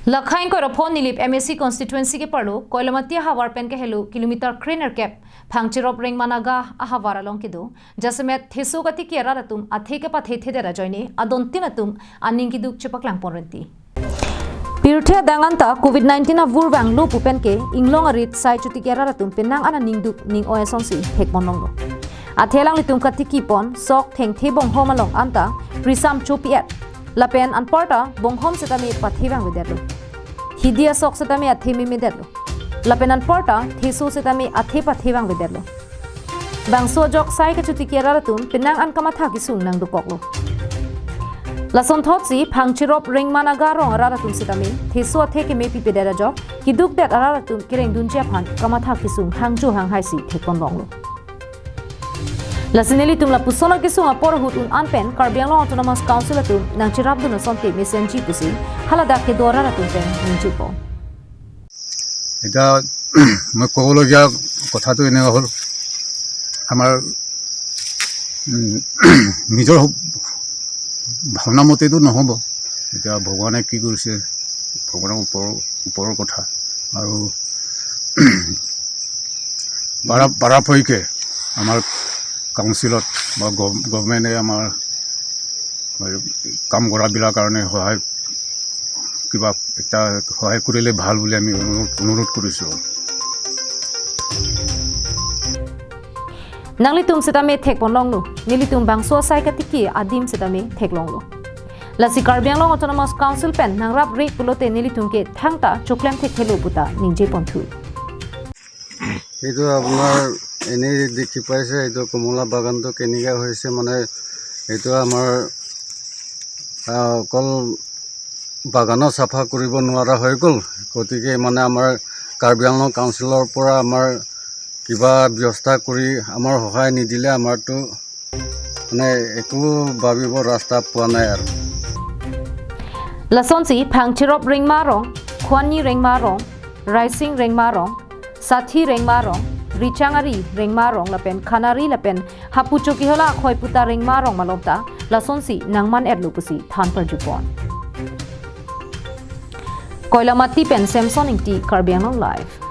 लखाइन को रफोन निलिप MSc constituency के परलो कोयलमती हवार पेन के हेलो किलोमीटर क्रेनर कैप फांगचिरोप रिंग मानागा अहवार अलोंग के दो जसमेत थेसो गति की रतुम अथे के पथे थे देरा जॉइने अदोंतिन तुम अनिंग की दुख चपकलांग पोरंती पिरुठे दांगंता कोविड-19 अवुर वांगलो पुपेन के इंगलोंग अरित साइ चुति के रतुम पेनांग अना निंग दुख निंग ओएसोंसी हेकमोनोंगो अथेलांग लितुम कति की पोन सोक थेंग थे बोंग होमलोंग अंता प्रिसाम चोपियत लापेन अनपर्टा बोंगहोम से तमे पथेवांग विदेलो हिदिया सोक से तमे अथे में देलो लापेन अनपर्टा थेसो से तमे अथे पथेवांग विदेलो बांगसो जोक साइ के चुति के रतुम पेनांग अनकमा था की सुंग नंग दुकोलो लसन थोसी फांगचिरोप रिंग मानागा रोंग रतुम से तमे थेसो अथे के मे पिपेदेरा जोक की दुक देत रतुम किरेंग दुंजिया फान कमा था की सुंग हांगजो हांग हाइसी थेकोन रोंगलो Lasineli tum la pusona ke sunga por hut un anpen Karbianglo Autonomous Council tum nang chirap dun sonte mesenji pusi halada ke dora la tum pen ninjipo এটা মই ক'বলগীয়া কথাটো এনে হ'ল আমাৰ নিজৰ ভাৱনা মতেতো নহ'ব এতিয়া ভগৱানে কি কৰিছে ভগৱানৰ ওপৰৰ কথা আৰু পাৰাপৰিকে আমাৰ কাউন্সিলত বা গভৰ্ণমেণ্টে আমাৰ কাম কৰাবিলাকৰ কাৰণে কিবা এটা সহায় কৰিলে ভাল বুলি আমি অনুৰোধ কৰিছোঁ Nanglitum setame thek ponlonglu nilitum bangso sai katiki adim setame theklonglu Lasi Karbianglo Autonomous Council pen nangrap ri pulote nilitum ke thangta choklem thekhelo buta ninje ponthu এইটো আপোনাৰ এনে দেখি পাইছে এইটো কমলা বাগানটো কেনেকা হৈছে মানে এইটো আমাৰ অকল বাগানৰ চাফা কৰিব নোৱাৰা হৈ গ'ল গতিকে মানে আমাৰ কাৰ্বি-আংলং কাউন্সিলৰ পৰা আমাৰ কিবা ব্যৱস্থা কৰি আমাৰ সহায় নিদিলে আমাৰটো মানে একো ভাবিব ৰাস্তা পোৱা নাই আৰু Lasonsi Phangchirop ring marong Khwani ring marong Rising ring marong Sathi ring marong Richangari ring marong lapen Khanari lapen Hapuchoki hola khoi puta ring marong malopta Lasonsi nangman erlupusi than perjupon Koilamati pen Samsung Inti Karbianglo live